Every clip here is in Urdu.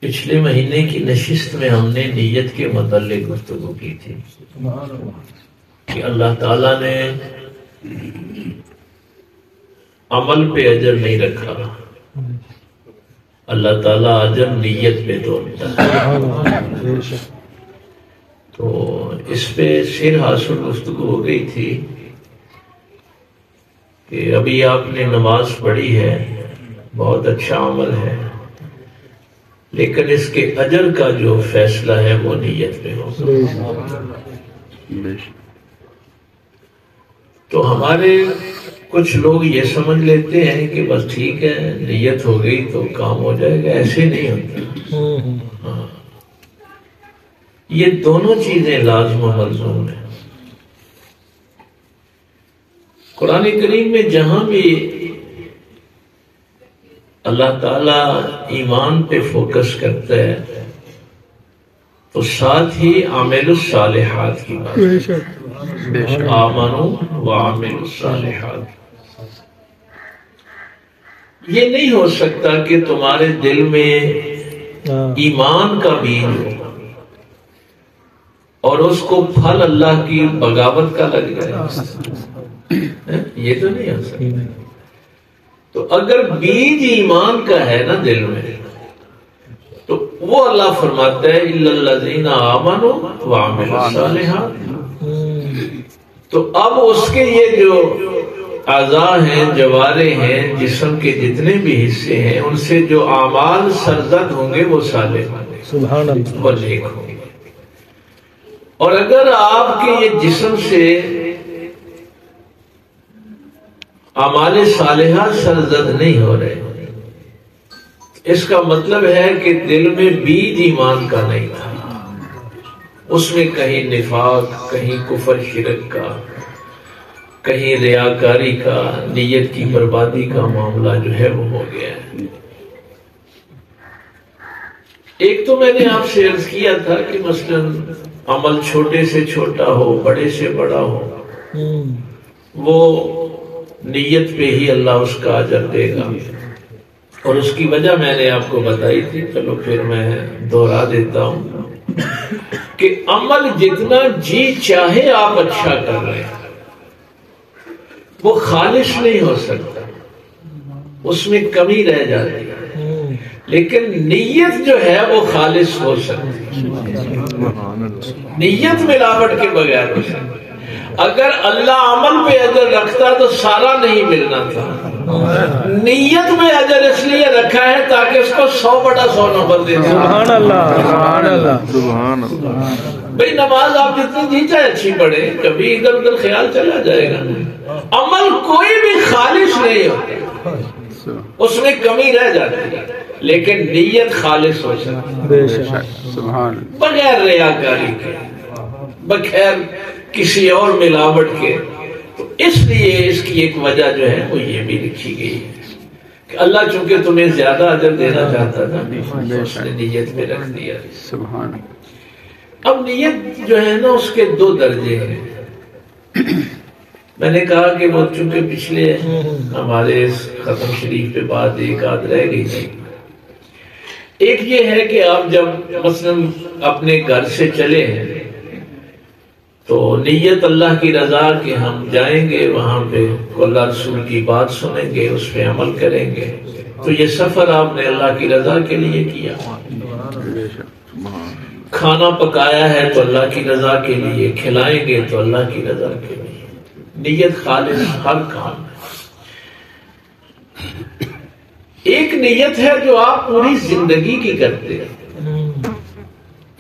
پچھلے مہینے کی نشست میں ہم نے نیت کے متعلق گفتگو کی تھی کہ اللہ تعالیٰ نے عمل پہ اجر نہیں رکھا، اللہ تعالیٰ اجر نیت پہ توڑتا ہے۔ تو اس پہ سیر حاصل گفتگو ہو گئی تھی کہ ابھی آپ نے نماز پڑھی ہے، بہت اچھا عمل ہے، لیکن اس کے اجر کا جو فیصلہ ہے وہ نیت پہ ہوگا۔ تو ہمارے کچھ لوگ یہ سمجھ لیتے ہیں کہ بس ٹھیک ہے، نیت ہو گئی تو کام ہو جائے گا، ایسے نہیں ہوتا۔ ہاں، یہ دونوں چیزیں لازم و ملزوم ہیں۔ قرآن کریم میں جہاں بھی اللہ تعالیٰ ایمان پہ فوکس کرتا ہے تو ساتھ ہی عامل الصالحات کی بات، آمنوا وعاملوا الصالحات۔ یہ نہیں ہو سکتا کہ تمہارے دل میں ایمان کا بیج ہو اور اس کو پھل اللہ کی بغاوت کا لگ جائے، یہ تو نہیں ہو سکتا۔ تو اگر بیج ایمان کا ہے نا دل میں، تو وہ اللہ فرماتا ہے اِلَّا الَّذِينَ آمَنُوا وَعَمِلُوا الصَّالِحَاتِ۔ تو اب اس کے یہ جو اعضاء ہیں، جوارے ہیں، جسم کے جتنے بھی حصے ہیں، ان سے جو اعمال سرزد ہوں گے وہ صالح ہوں گے، سبحان اللہ، وہ نیک ہوں گے۔ اور اگر آپ کے یہ جسم سے اعمال صالحہ سرزد نہیں ہو رہے، اس کا مطلب ہے کہ دل میں بیج ایمان کا نہیں تھا، اس میں کہیں نفاق، کہیں کفر شرک کا، کہیں ریاکاری کا، نیت کی بربادی کا معاملہ جو ہے وہ ہو گیا ہے۔ ایک تو میں نے آپ سے عرض کیا تھا کہ مثلا عمل چھوٹے سے چھوٹا ہو، بڑے سے بڑا ہو، وہ نیت پہ ہی اللہ اس کا اجر دے گا، اور اس کی وجہ میں نے آپ کو بتائی تھی، چلو پھر میں دوہرا دیتا ہوں کہ عمل جتنا جی چاہے آپ اچھا کر رہے ہیں وہ خالص نہیں ہو سکتا، اس میں کمی رہ جاتی ہے، لیکن نیت جو ہے وہ خالص ہو سکتی ہے، نیت ملاوٹ کے بغیر ہو سکتی۔ اگر اللہ عمل پہ اجر رکھتا تو سارا نہیں ملنا تھا، نیت میں اجر اس لیے رکھا ہے تاکہ اس کو 100/100 نمبر دے دیں۔ سبحان اللہ، سبحان اللہ، سبحان اللہ۔ بھئی نماز آپ جتنی جی چاہے اچھی پڑھیں، کبھی ادھر ادھر خیال چلا جائے گا، عمل کوئی بھی خالص نہیں ہوتا، اس میں کمی رہ جاتی ہے، لیکن نیت خالص ہو سکتی ہے بغیر ریاکاری کے، بغیر کسی اور ملاوٹ کے۔ تو اس لیے اس کی ایک وجہ جو ہے وہ یہ بھی لکھی گئی ہے کہ اللہ چونکہ تمہیں زیادہ اجر دینا چاہتا تھا، اس نے نیت میں رکھ دیا۔ سبحان اللہ۔ اب نیت جو ہے نا اس کے 2 درجے ہیں۔ میں نے کہا کہ وہ چونکہ پچھلے ہمارے ختم شریف پہ بات ایک آدھ رہ گئی تھی۔ ایک یہ ہے کہ آپ جب مثلا اپنے گھر سے چلے ہیں تو نیت اللہ کی رضا کہ ہم جائیں گے وہاں پہ اللہ رسول کی بات سنیں گے، اس پہ عمل کریں گے، تو یہ سفر آپ نے اللہ کی رضا کے لیے کیا۔ کھانا پکایا ہے تو اللہ کی رضا کے لیے، کھلائیں گے تو اللہ کی رضا کے لیے، نیت خالص ہر کام ہے۔ ایک نیت ہے جو آپ پوری زندگی کی کرتے ہیں،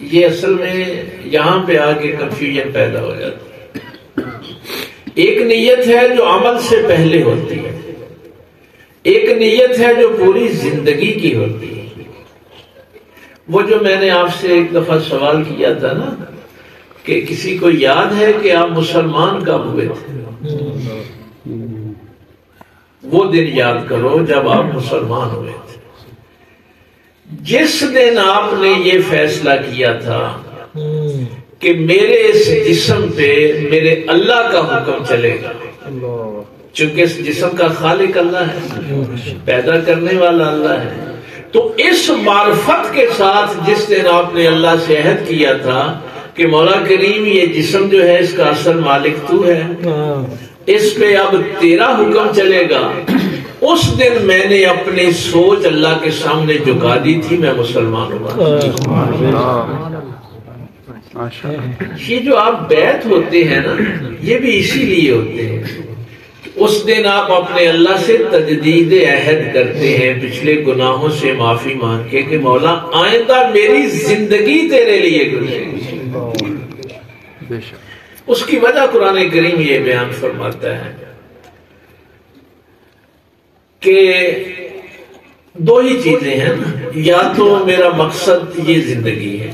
یہ اصل میں یہاں پہ آگے کنفیوژن پیدا ہو جاتا ہے۔ ایک نیت ہے جو عمل سے پہلے ہوتی ہے، ایک نیت ہے جو پوری زندگی کی ہوتی ہے۔ وہ جو میں نے آپ سے ایک دفعہ سوال کیا تھا نا کہ کسی کو یاد ہے کہ آپ مسلمان کب ہوئے تھے، وہ دن یاد کرو جب آپ مسلمان ہوئے تھے، جس دن آپ نے یہ فیصلہ کیا تھا کہ میرے اس جسم پہ میرے اللہ کا حکم چلے گا، چونکہ اس جسم کا خالق اللہ ہے، پیدا کرنے والا اللہ ہے، تو اس معرفت کے ساتھ جس دن آپ نے اللہ سے عہد کیا تھا کہ مولا کریم یہ جسم جو ہے اس کا اصل مالک تو ہے، اس پہ اب تیرا حکم چلے گا، اس دن میں نے اپنی سوچ اللہ کے سامنے جھکا دی تھی، میں مسلمان ہوا۔ یہ جو آپ بیعت ہوتے ہیں نا، یہ بھی اسی لیے ہوتے ہیں۔ اس دن آپ اپنے اللہ سے تجدید عہد کرتے ہیں، پچھلے گناہوں سے معافی مانگ کے کہ مولا آئندہ میری زندگی تیرے لیے گزرے۔ اس کی وجہ قرآن کریم یہ بیان فرماتا ہے کہ دو ہی چیزیں ہیں نا، یا تو میرا مقصد یہ زندگی ہے،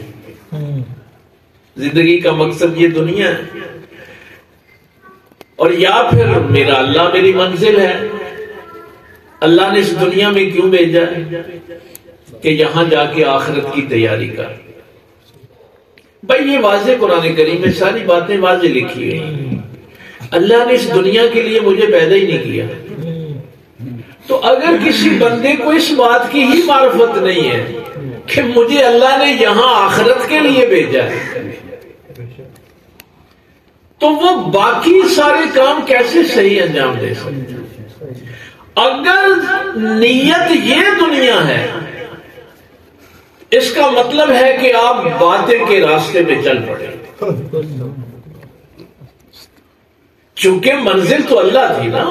زندگی کا مقصد یہ دنیا ہے، اور یا پھر میرا اللہ میری منزل ہے۔ اللہ نے اس دنیا میں کیوں بھیجا ہے کہ یہاں جا کے آخرت کی تیاری کر۔ بھائی یہ واضح قرآن کریم میں ساری باتیں واضح لکھی ہوئی۔ اللہ نے اس دنیا کے لیے مجھے پیدا ہی نہیں کیا، تو اگر کسی بندے کو اس بات کی ہی معرفت نہیں ہے کہ مجھے اللہ نے یہاں آخرت کے لیے بھیجا ہے، تو وہ باقی سارے کام کیسے صحیح انجام دے سکتے؟ اگر نیت یہ دنیا ہے، اس کا مطلب ہے کہ آپ باطل کے راستے پہ چل پڑے، چونکہ منزل تو اللہ تھی نا،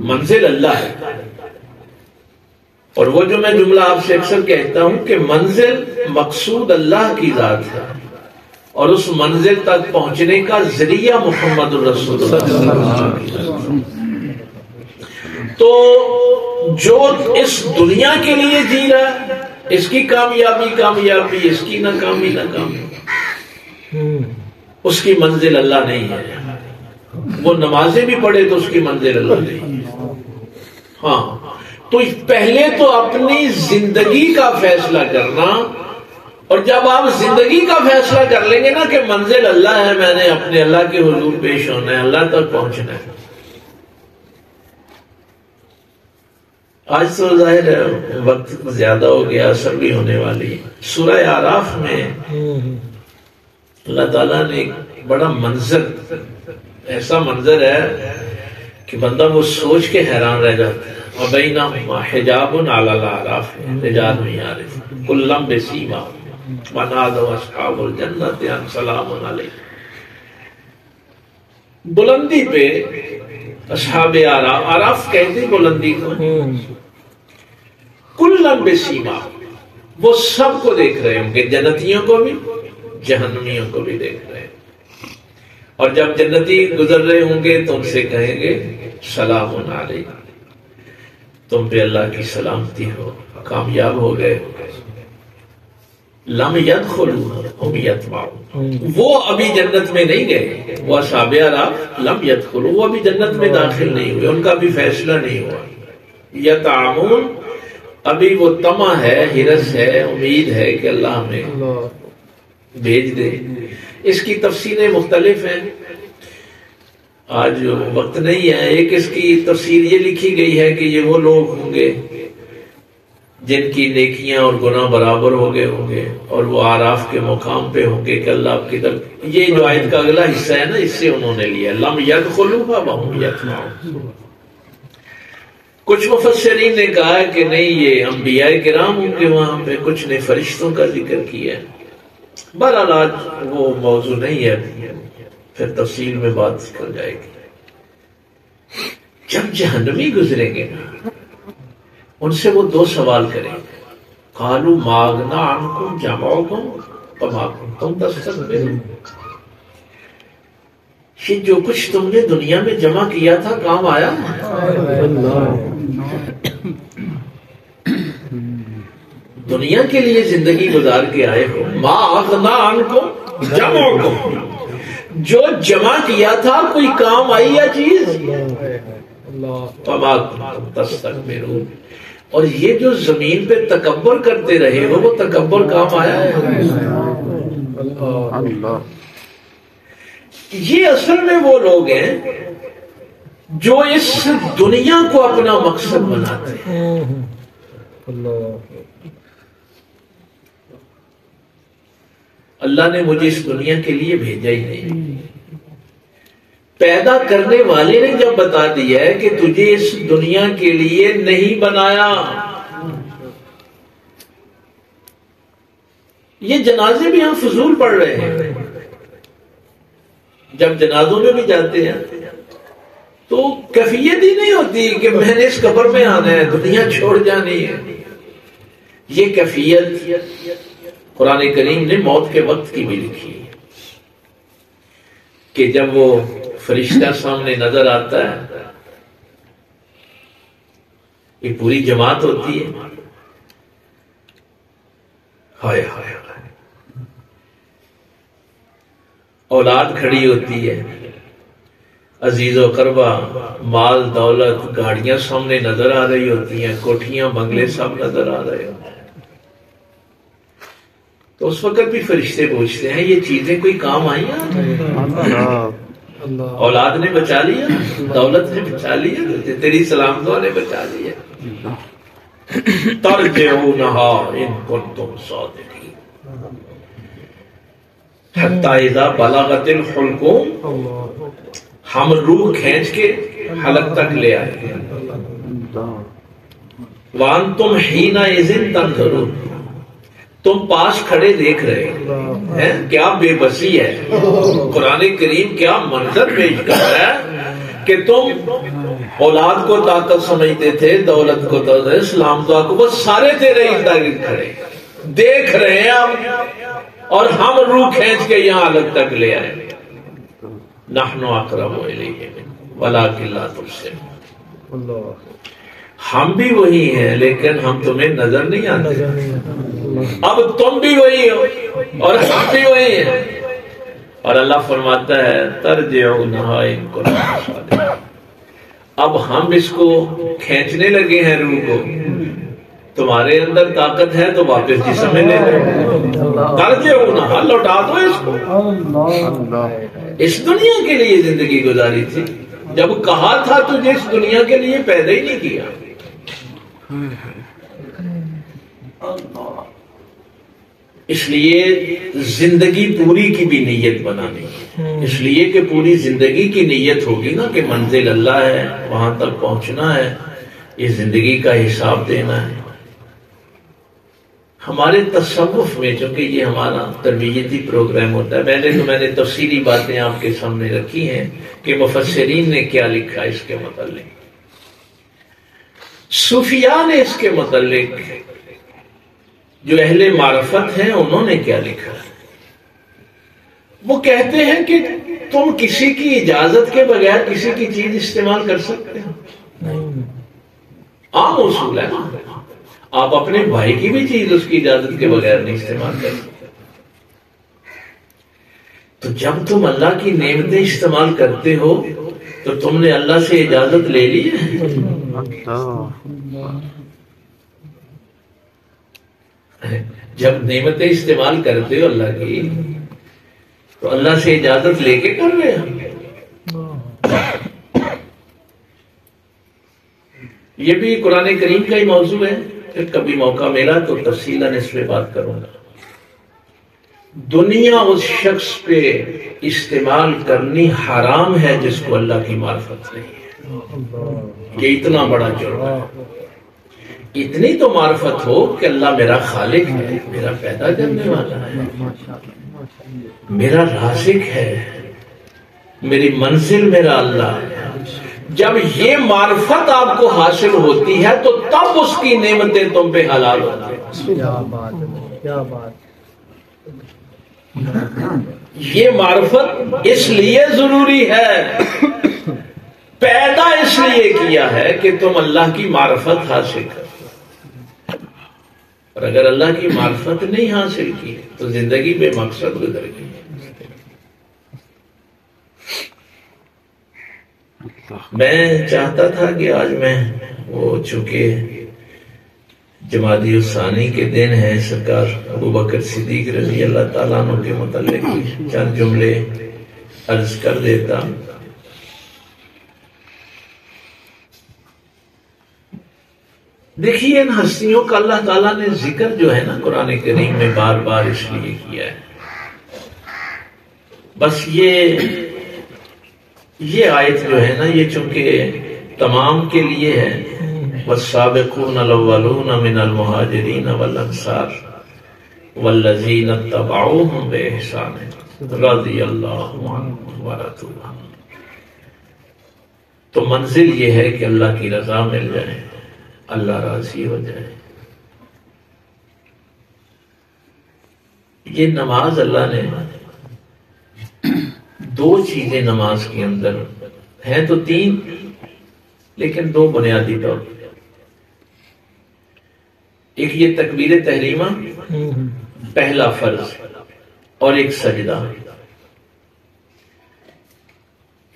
منزل اللہ ہے۔ اور وہ جو میں جملہ آپ سے اکثر کہتا ہوں کہ منزل مقصود اللہ کی ذات ہے، اور اس منزل تک پہنچنے کا ذریعہ محمد الرسول اللہ۔ تو جو اس دنیا کے لیے جی رہا ہے، اس کی کامیابی، اس کی ناکامی، اس کی منزل اللہ نہیں ہے۔ وہ نمازیں بھی پڑھے تو اس کی منزل اللہ نہیں ہے۔ ہاں، تو پہلے تو اپنی زندگی کا فیصلہ کرنا، اور جب آپ زندگی کا فیصلہ کر لیں گے نا کہ منزل اللہ ہے، میں نے اپنے اللہ کے حضور پیش ہونا ہے، اللہ تک پہنچنا ہے۔ آج تو ظاہر ہے وقت زیادہ ہو گیا، اثر بھی ہونے والی۔ سورہ اعراف میں اللہ تعالیٰ نے ایک بڑا منظر، ایسا منظر ہے کہ بندہ وہ سوچ کے حیران رہ جاتا ہے۔ وَبَيْنَهُمَا حِجَابٌ عَلَى الْأَعْرَافِ رِجَالٌ يَعْرِفُونَ كُلًّا بِسِيمَاهُمْ وَنَادَوْا أَصْحَابَ الْجَنَّةِ أَنْ سَلَامٌ عَلَيْكُمْ۔ بلندی پہ اصحاب اعراف، اعراف کہتے بلندی کو، کُلًّا بِسِيمَاهُمْ، وہ سب کو دیکھ رہے ہوں گے، جنتیوں کو بھی جہنمیوں کو بھی دیکھ رہے ہیں۔ اور جب جنتی گزر رہے ہوں گے تو ان سے کہیں گے سلام علیکم، تم پہ اللہ کی سلامتی ہو، کامیاب ہو گئے۔ لم يدخلوا هم يطمعون، وہ ابھی جنت میں نہیں گئے، وہ اصحاب اعراف لم يدخلوا، وہ ابھی جنت میں داخل نہیں ہوئے، ان کا بھی فیصلہ نہیں ہوا۔ یطمعون، ابھی وہ طمع ہے، ہرس ہے، امید ہے کہ اللہ ہمیں بھیج دے۔ اس کی تفسیریں مختلف ہیں، آج وقت نہیں ہے۔ ایک اس کی تفسیر یہ لکھی گئی ہے کہ یہ وہ لوگ ہوں گے جن کی نیکیاں اور گناہ برابر ہو گئے ہوں گے، اور وہ اعراف کے مقام پہ ہوں گے کہ اللہ آپ کی طرف۔ یہ جو آیت کا اگلا حصہ ہے نا، اس سے انہوں نے لیا لم يدخلوا وهم يطمعون۔ کچھ مفسرین نے کہا کہ نہیں، یہ انبیاء کرام ہوں گے وہاں پہ، کچھ نے فرشتوں کا ذکر کیا ہے۔ بہرحال آج وہ موضوع نہیں ہے، پھر تفصیل میں بات کر جائے گی۔ جب جہنمی گزریں گے نا، ان سے وہ دو سوال کریں گے، قالوا ما اغنى عنكم جمعكم وما كنتم تستكبرون، یہ جو کچھ تم نے دنیا میں جمع کیا تھا کام آیا؟ دنیا کے لیے زندگی گزار کے آئے ہو، ما اغنى عنكم جمعكم، جو جمع کیا تھا کوئی کام آئی یا چیز؟ وما كنتم تستكبرون، اور یہ جو زمین پہ تکبر کرتے رہے ہو، وہ تکبر کام آیا ہے؟ یہ اصل میں وہ لوگ ہیں جو اس دنیا کو اپنا مقصد بناتے ہیں۔ اللہ نے مجھے اس دنیا کے لیے بھیجا ہی نہیں. پیدا کرنے والے نے جب بتا دیا ہے کہ تجھے اس دنیا کے لیے نہیں بنایا. یہ جنازے بھی ہم فضول پڑھ رہے ہیں. جب جنازوں میں بھی جاتے ہیں تو کیفیت ہی نہیں ہوتی کہ میں نے اس قبر میں آنا ہے, دنیا چھوڑ جانی ہے. یہ کیفیت قرآن کریم نے موت کے وقت کی بھی لکھی ہے کہ جب وہ فرشتہ سامنے نظر آتا ہے, یہ پوری جماعت ہوتی ہے, ہائے ہائے اولاد کھڑی ہوتی ہے, عزیز و قربا, مال دولت, گاڑیاں سامنے نظر آ رہی ہوتی ہیں, کوٹھیاں بنگلے سب نظر آ رہے ہوتے ہیں. تو اس وقت بھی فرشتے پوچھتے ہیں یہ چیزیں کوئی کام آئی ہیں؟ اولاد نے بچا لیا, دولت نے بچا لیا, تیری سلامتوں نے بچا لیا. ترجعونہا ان کنتم صادقین حتی اذا بلغت الحلقوم, ہم روح کھینچ کے حلق تک لے آئے. وانتم حینئذ تنظرون, تم پاس کھڑے دیکھ رہے ہیں. کیا بے بسی ہے. قرآن کریم کیا منظر پیش کر رہا ہے کہ تم اولاد کو طاقت سمجھتے تھے, دولت کو طاقت, اسلام کو, وہ سارے تیرے ارد گرد کھڑے دیکھ رہے ہیں ہم, اور ہم روح کھینچ کے یہاں الگ تک لے آئے. نحن اقرب الیہ ولکن لا تبصرون, ہم بھی وہی ہیں لیکن ہم تمہیں نظر نہیں آتے. اب تم بھی وہی ہو اور ہم بھی وہی ہیں. اور اللہ فرماتا ہے ترجعونہا ان کنتم صادقین. اب ہم اس کو کھینچنے لگے ہیں روح کو, تمہارے اندر طاقت ہے تو واپس جسم میں لے لو. ترجعونہا, لوٹا دو اس کو. اس دنیا کے لیے زندگی گزاری تھی, جب کہا تھا تجھے اس دنیا کے لیے پیدا ہی نہیں کیا. اس لیے زندگی پوری کی بھی نیت بنانی ہے, اس لیے کہ پوری زندگی کی نیت ہوگی نا کہ منزل اللہ ہے, وہاں تک پہنچنا ہے, یہ زندگی کا حساب دینا ہے. ہمارے تصوف میں, چونکہ یہ ہمارا تربیتی پروگرام ہوتا ہے, میں نے تفصیلی باتیں آپ کے سامنے رکھی ہیں کہ مفسرین نے کیا لکھا اس کے متعلق, صوفیاء نے اس کے متعلق, جو اہل معرفت ہیں انہوں نے کیا لکھا. وہ کہتے ہیں کہ تم کسی کی اجازت کے بغیر کسی کی چیز استعمال کر سکتے ہو. عام اصول ہے نا, آپ اپنے بھائی کی بھی چیز اس کی اجازت کے بغیر نہیں استعمال کر سکتے. تو جب تم اللہ کی نعمتیں استعمال کرتے ہو تو تم نے اللہ سے اجازت لے لی ہے. جب نعمتیں استعمال کرتے ہو اللہ کی تو اللہ سے اجازت لے کے کر رہے ہیں. یہ بھی قرآن کریم کا ہی موضوع ہے, پھر کبھی موقع ملا تو تفصیلاً اس پہ بات کروں گا. دنیا اس شخص پہ استعمال کرنی حرام ہے جس کو اللہ کی معرفت نہیں ہے. یہ اتنا بڑا جرم ہے. اتنی تو معرفت ہو کہ اللہ میرا خالق ہے, میرا پیدا کرنے والا ہے, میرا رازق ہے, میری منزل میرا اللہ ہے. جب یہ معرفت آپ کو حاصل ہوتی ہے تو تب اس کی نعمتیں تم پہ حلال ہوتی ہیں. کیا بات. یہ معرفت اس لیے ضروری ہے, پیدا اس لیے کیا ہے کہ تم اللہ کی معرفت حاصل کرو. اور اگر اللہ کی معرفت نہیں حاصل کی تو زندگی بے مقصد گزر گئی. میں چاہتا تھا کہ آج میں وہ چونکہ جمادی الثانی کے دن ہے, سرکار ابو بکر صدیق رضی اللہ تعالیٰ عنہ کے متعلق چند جملے عرض کر دیتا. دیکھیے ان ہستیوں کا اللہ تعالیٰ نے ذکر جو ہے نا قرآن کریم میں بار بار اس لیے کیا ہے، بس یہ آیت جو ہے نا یہ چونکہ تمام کے لیے ہے، والسابقون الاولون من المہاجرین والانصار والذین اتبعوہم بإحسان رضی اللہ عنہم ورضوا عنہ، تو منزل یہ ہے کہ اللہ کی رضا مل جائے، اللہ راضی ہو جائے۔ یہ نماز اللہ نے دو چیزیں نماز کے اندر ہیں تو تین، لیکن دو بنیادی طور پر، ایک یہ تکبیر تحریمہ پہلا فرض اور ایک سجدہ،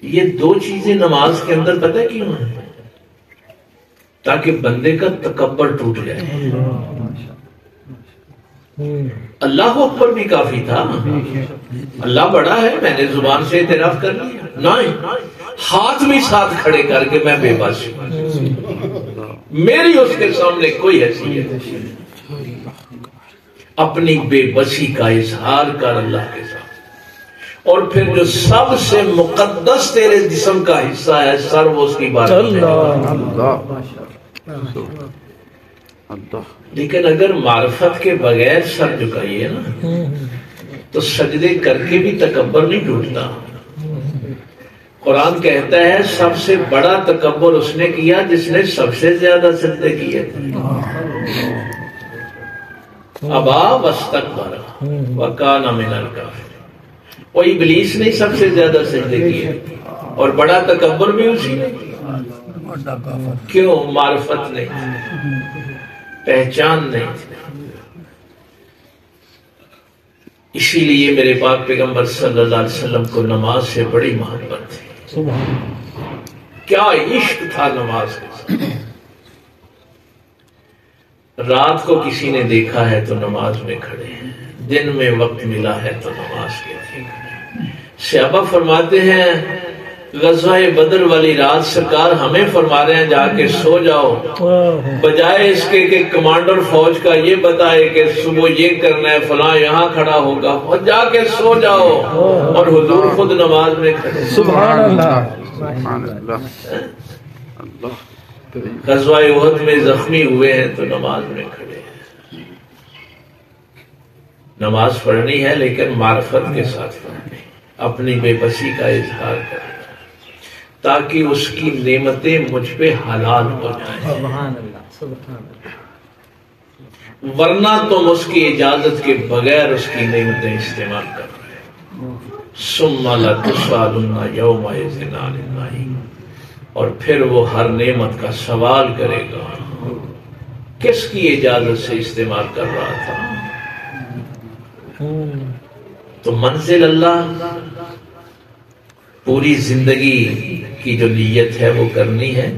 یہ دو چیزیں نماز کے اندر پتہ کیوں ہیں؟ تاکہ بندے کا تکبر ٹوٹ جائے۔ اللہ اکبر بھی کافی تھا، اللہ بڑا ہے میں نے زبان سے اعتراف کر لیا، نہیں ہاتھ بھی ساتھ کھڑے کر کے میں بے بس ہوں، میری اس کے سامنے کوئی حیثیت نہیں، اپنی بے بسی کا اظہار کر اللہ کے ساتھ، اور پھر جو سب سے مقدس تیرے جسم کا حصہ ہے سر، وہ اس کی بات لیکن اگر معرفت کے بغیر سر جھکائیے نا تو سجدے کر کے بھی تکبر نہیں ٹوٹتا۔ قرآن کہتا ہے سب سے بڑا تکبر اس نے کیا جس نے سب سے زیادہ سجدے کیے تھے، ابا واستکبر وکان من الکافرین، وہ ابلیس نے سب سے زیادہ سجدے کیے اور بڑا تکبر بھی اسی نے، کیوں؟ معرفت نہیں، پہچان نہیں تھی۔ اسی لیے میرے پاک پیغمبر صلی اللہ علیہ وسلم کو نماز سے بڑی محبت تھی، کیا عشق تھا نماز کے ساتھ۔ رات کو کسی نے دیکھا ہے تو نماز میں کھڑے ہیں، دن میں وقت ملا ہے تو نماز کے لیے کھڑے۔ صحابہ فرماتے ہیں غزوہ بدر والی رات سرکار ہمیں فرما رہے ہیں جا کے سو جاؤ، بجائے اس کے کہ کمانڈر فوج کا یہ بتائے کہ صبح یہ کرنا ہے فلاں یہاں کھڑا ہوگا، اور جا کے سو جاؤ، اور حضور خود نماز میں کھڑے۔ سبحان اللہ۔ غزوہ احد میں زخمی ہوئے ہیں تو نماز میں کھڑے ہیں۔ نماز پڑھنی ہے لیکن معرفت کے ساتھ پڑھنی، اپنی بے بسی کا اظہار کرنا تاکہ اس کی نعمتیں مجھ پہ حلال ہو جائیں، ورنہ تم اس کی اجازت کے بغیر اس کی نعمتیں استعمال کر رہے ہیں۔ ثم لتسألن یومئذ عن النعیم، اور پھر وہ ہر نعمت کا سوال کرے گا کس کی اجازت سے استعمال کر رہا تھا۔ تو منزل اللہ، پوری زندگی کی جو نیت ہے وہ کرنی ہے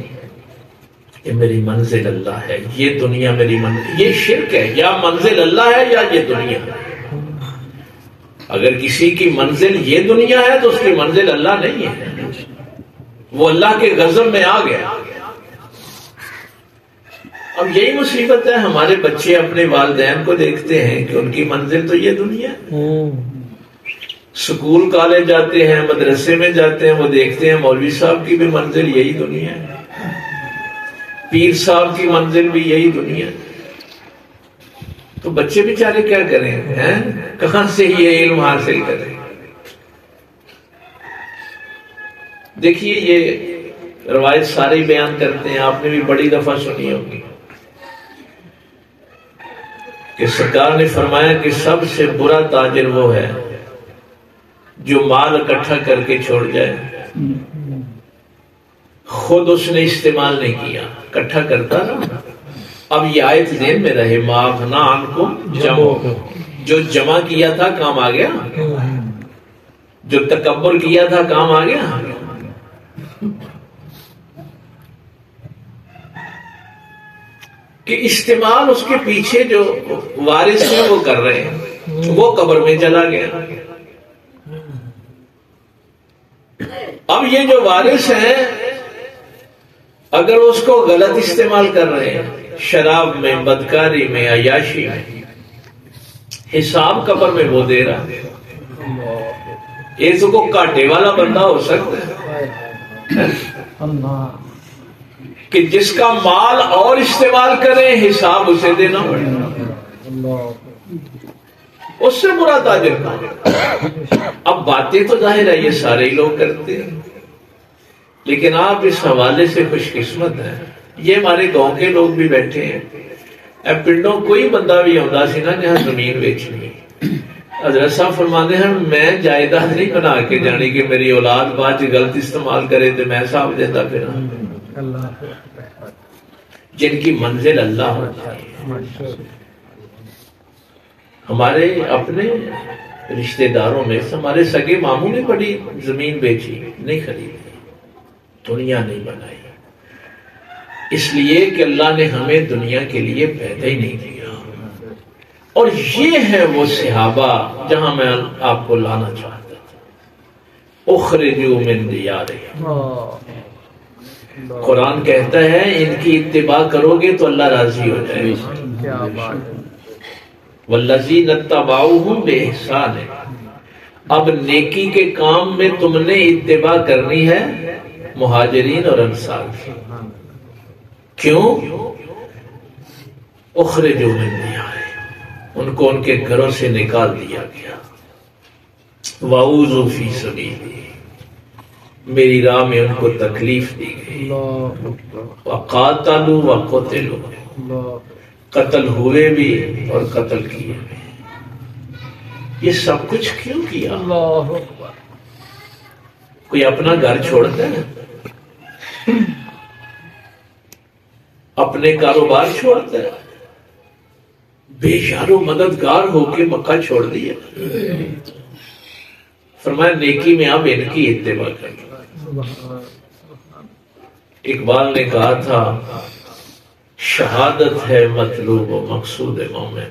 کہ میری منزل اللہ ہے، یہ دنیا میری منزل، یہ شرک ہے، یا منزل اللہ ہے یا یہ دنیا ہے۔ اگر کسی کی منزل یہ دنیا ہے تو اس کی منزل اللہ نہیں ہے، وہ اللہ کے غضب میں آ گیا۔ اب یہی مصیبت ہے، ہمارے بچے اپنے والدین کو دیکھتے ہیں کہ ان کی منزل تو یہ دنیا ہے، سکول کالج جاتے ہیں، مدرسے میں جاتے ہیں، وہ دیکھتے ہیں مولوی صاحب کی بھی منزل یہی دنیا ہے، پیر صاحب کی منزل بھی یہی دنیا ہے، تو بچے بیچارے کیا کریں ہیں؟ کہاں سے یہ علم حاصل کریں؟ دیکھیے یہ روایت سارے بیان کرتے ہیں، آپ نے بھی بڑی دفعہ سنی ہوگی کہ سرکار نے فرمایا کہ سب سے برا تاجر وہ ہے جو مال اکٹھا کر کے چھوڑ جائے، خود اس نے استعمال نہیں کیا، اکٹھا کرتا نا۔ اب یہ آیت ذہن میں رہے، ما اغنی عنکم جمع، جو جمع کیا تھا کام آ گیا، جو تکبر کیا تھا کام آ گیا۔ کہ استعمال اس کے پیچھے جو وارث ہیں وہ کر رہے ہیں، وہ قبر میں چلا گیا۔ اب یہ جو وارث ہیں اگر اس کو غلط استعمال کر رہے ہیں شراب میں، بدکاری میں، عیاشی میں، حساب قبر میں وہ دے رہا ہے۔ ایک تو کو کاٹے والا بندہ ہو سکتا ہے کہ جس کا مال اور استعمال کرے، حساب اسے دینا پڑے گا، اس سے برا تاجر کا۔ اب باتیں تو ظاہر ہے یہ سارے لوگ کرتے ہیں، لیکن آپ اس حوالے سے خوش قسمت ہیں، یہ ہمارے گاؤں کے لوگ بھی بیٹھے ہیں۔ اب پنڈوں کوئی بندہ بھی آتا سی نا جہاں زمین بیچنی، حضرت صاحب فرماتے ہیں میں جائیداد نہیں بنا کے جانی کہ میری اولاد بعد غلط استعمال کرے تو میں صاحب دیتا پھر، جن کی منزل اللہ ہوتا ہے۔ ہمارے اپنے رشتہ داروں میں ہمارے سگے ماموں نے بڑی زمین بیچی، نہیں خریدی، دنیا نہیں بنائی، اس لیے کہ اللہ نے ہمیں دنیا کے لیے پیدا ہی نہیں کیا۔ اور یہ ہے وہ صحابہ جہاں میں آپ کو لانا چاہتا تھا۔ اخرجوا من دیارہم، قرآن کہتا ہے ان کی اتباع کرو گے تو اللہ راضی ہو جائے گا۔ والذین اتبعوہم بإحسان، اب نیکی کے کام میں تم نے اتباع کرنی ہے مہاجرین اور انصار کی۔ کیوں؟ اخرجوا من دیارہم، ان کو ان کے گھروں سے نکال دیا گیا۔ وَأُوذُوا فِي سَبِيلِي، میری راہ میں ان کو تکلیف دی گئی۔ وَقَاتَلُوا وَقُتِلُوا، قتل ہوئے بھی اور قتل کیے بھی۔ یہ سب کچھ کیوں کیا؟ کوئی اپنا گھر چھوڑتا ہے؟ اپنے کاروبار چھوڑتا ہے؟ بے یار و مددگار ہو کے مکہ چھوڑ دیا، فرمایا نیکی میں آپ ان کی اتباع کریں۔ اقبال نے کہا تھا شہادت ہے مطلوب و مقصود مومن،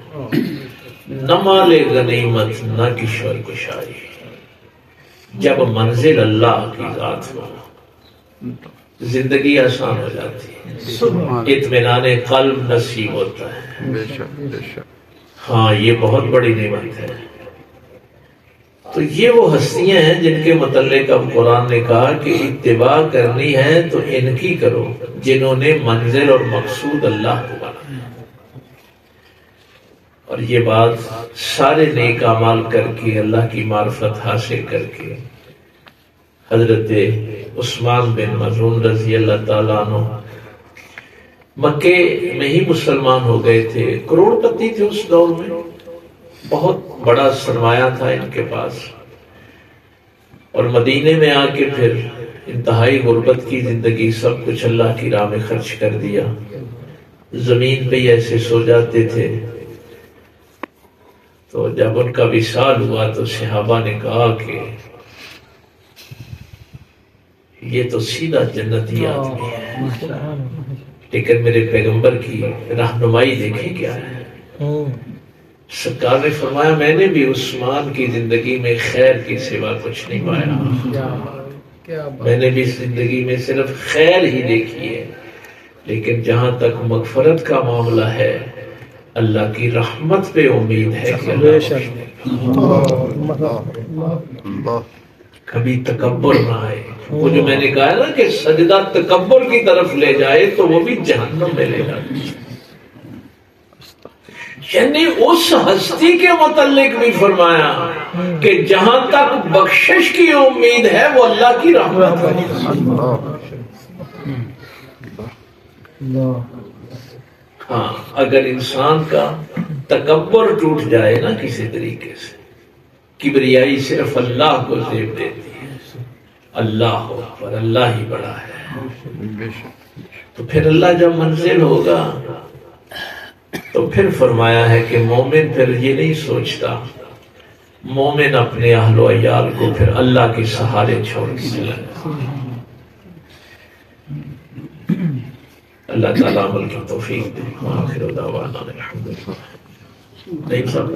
نہ مال غنیمت نہ کشور کشائی، جب منزل اللہ کی ذات ہو زندگی آسان ہو جاتی ہے، اطمینان قلب نصیب ہوتا ہے۔ ہاں یہ بہت بڑی نعمت ہے۔ تو یہ وہ ہستیاں ہیں جن کے متعلق اب قرآن نے کہا کہ اتباع کرنی ہے تو ان کی کرو، جنہوں نے منزل اور مقصود اللہ کو بنایا۔ اور یہ بات سارے نیک اعمال کر کے، اللہ کی معرفت حاصل کر کے، حضرت عثمان بن مظعون رضی اللہ تعالیٰ عنہ مکے میں ہی مسلمان ہو گئے تھے، کروڑ پتی تھے اس دور میں، بہت بڑا سرمایہ تھا ان کے پاس، اور مدینے میں آ کے پھر انتہائی غربت کی زندگی، سب کچھ اللہ کی راہ میں خرچ کر دیا، زمین پہ ہی ایسے سو جاتے تھے۔ تو جب ان کا وصال ہوا تو صحابہ نے کہا کہ یہ تو سیدھا جنتی آدمی ہے، لیکن میرے پیغمبر کی رہنمائی دیکھیں کیا ہے۔ سرکار نے فرمایا میں نے بھی عثمان کی زندگی میں خیر کی سوا کچھ نہیں پایا، میں نے بھی زندگی میں صرف خیر ہی دیکھی ہے، لیکن جہاں تک مغفرت کا معاملہ ہے اللہ کی رحمت پہ امید ہے کہ اللہ کبھی تکبر نہ آئے۔ وہ جو میں نے کہا نا کہ سجدہ تکبر کی طرف لے جائے تو وہ بھی جہنم میں لے جائے، یعنی اس ہستی کے متعلق بھی فرمایا کہ جہاں تک بخشش کی امید ہے وہ اللہ کی رحمت ہے۔ ہاں اگر انسان کا تکبر ٹوٹ جائے نا کسی طریقے سے، کبریائی صرف اللہ کو زیب دیتی ہے، اللہ ہو پر اللہ ہی بڑا ہے، تو پھر اللہ جب منزل ہوگا تو پھر فرمایا ہے کہ مومن پھر یہ نہیں سوچتا، مومن اپنے اہل و عیال کو پھر اللہ کے سہارے چھوڑ کے چلا جائے۔ اللہ تعالیٰ عمل کی توفیق دے۔ آخر دعوانا الحمدللہ۔ نہیں صاحب